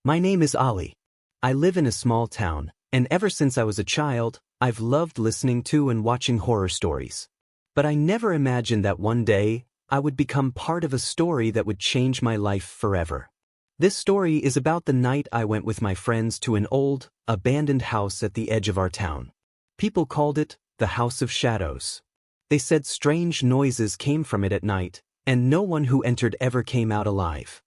My name is Ali. I live in a small town, and ever since I was a child, I've loved listening to and watching horror stories. But I never imagined that one day, I would become part of a story that would change my life forever. This story is about the night I went with my friends to an old, abandoned house at the edge of our town. People called it the House of Shadows. They said strange noises came from it at night, and no one who entered ever came out alive.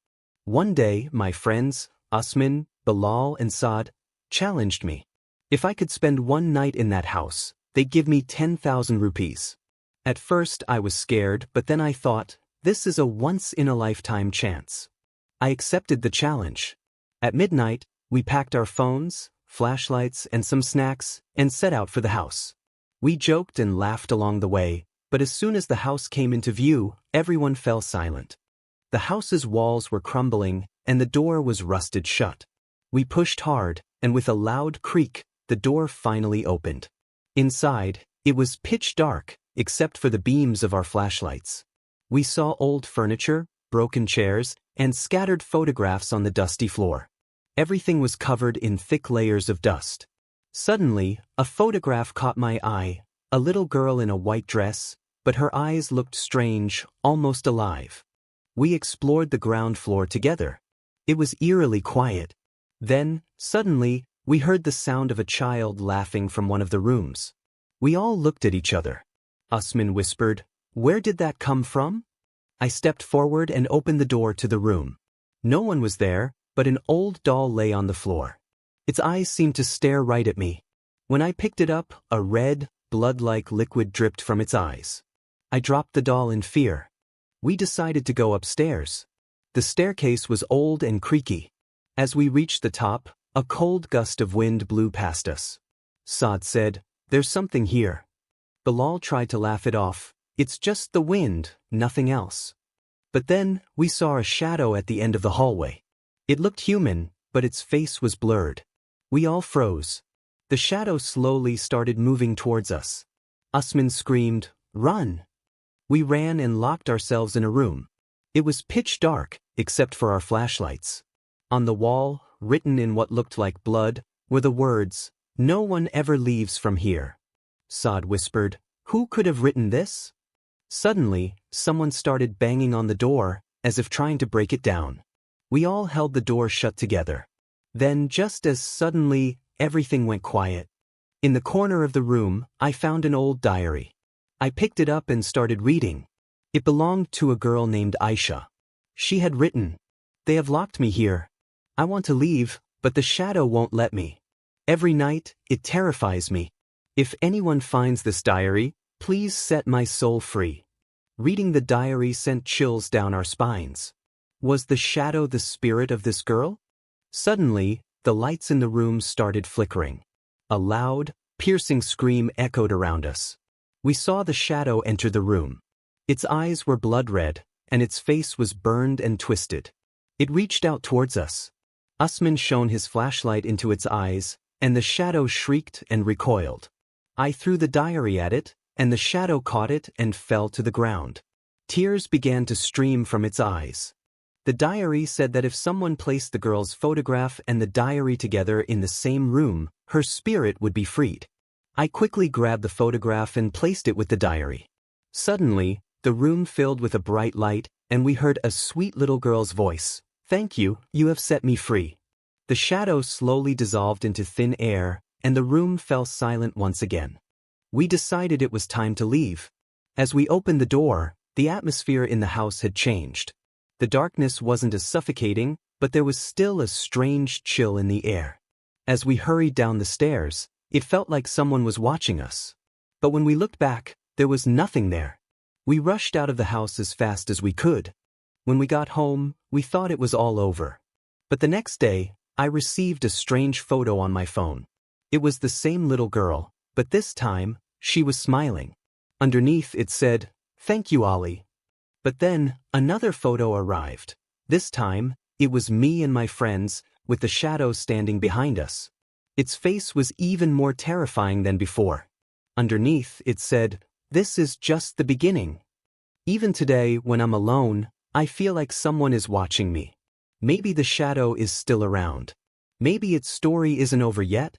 One day, my friends, Usman, Bilal and Saad, challenged me. If I could spend one night in that house, they'd give me 10,000 rupees. At first I was scared, but then I thought, this is a once-in-a-lifetime chance. I accepted the challenge. At midnight, we packed our phones, flashlights and some snacks, and set out for the house. We joked and laughed along the way, but as soon as the house came into view, everyone fell silent. The house's walls were crumbling, and the door was rusted shut. We pushed hard, and with a loud creak, the door finally opened. Inside, it was pitch dark, except for the beams of our flashlights. We saw old furniture, broken chairs, and scattered photographs on the dusty floor. Everything was covered in thick layers of dust. Suddenly, a photograph caught my eye, a little girl in a white dress, but her eyes looked strange, almost alive. We explored the ground floor together. It was eerily quiet. Then, suddenly, we heard the sound of a child laughing from one of the rooms. We all looked at each other. Usman whispered, "Where did that come from?" I stepped forward and opened the door to the room. No one was there, but an old doll lay on the floor. Its eyes seemed to stare right at me. When I picked it up, a red, blood-like liquid dripped from its eyes. I dropped the doll in fear. We decided to go upstairs. The staircase was old and creaky. As we reached the top, a cold gust of wind blew past us. Saad said, "There's something here." Bilal tried to laugh it off. "It's just the wind, nothing else." But then, we saw a shadow at the end of the hallway. It looked human, but its face was blurred. We all froze. The shadow slowly started moving towards us. Usman screamed, "Run!" We ran and locked ourselves in a room. It was pitch dark, except for our flashlights. On the wall, written in what looked like blood, were the words, "No one ever leaves from here." Saad whispered, "Who could have written this?" Suddenly, someone started banging on the door, as if trying to break it down. We all held the door shut together. Then, just as suddenly, everything went quiet. In the corner of the room, I found an old diary. I picked it up and started reading. It belonged to a girl named Aisha. She had written, "They have locked me here. I want to leave, but the shadow won't let me. Every night, it terrifies me. If anyone finds this diary, please set my soul free." Reading the diary sent chills down our spines. Was the shadow the spirit of this girl? Suddenly, the lights in the room started flickering. A loud, piercing scream echoed around us. We saw the shadow enter the room. Its eyes were blood red, and its face was burned and twisted. It reached out towards us. Usman shone his flashlight into its eyes, and the shadow shrieked and recoiled. I threw the diary at it, and the shadow caught it and fell to the ground. Tears began to stream from its eyes. The diary said that if someone placed the girl's photograph and the diary together in the same room, her spirit would be freed. I quickly grabbed the photograph and placed it with the diary. Suddenly, the room filled with a bright light, and we heard a sweet little girl's voice. "Thank you, you have set me free." The shadow slowly dissolved into thin air, and the room fell silent once again. We decided it was time to leave. As we opened the door, the atmosphere in the house had changed. The darkness wasn't as suffocating, but there was still a strange chill in the air. As we hurried down the stairs, it felt like someone was watching us. But when we looked back, there was nothing there. We rushed out of the house as fast as we could. When we got home, we thought it was all over. But the next day, I received a strange photo on my phone. It was the same little girl, but this time, she was smiling. Underneath it said, "Thank you, Ali." But then, another photo arrived. This time, it was me and my friends, with the shadow standing behind us. Its face was even more terrifying than before. Underneath, it said, "This is just the beginning." Even today, when I'm alone, I feel like someone is watching me. Maybe the shadow is still around. Maybe its story isn't over yet,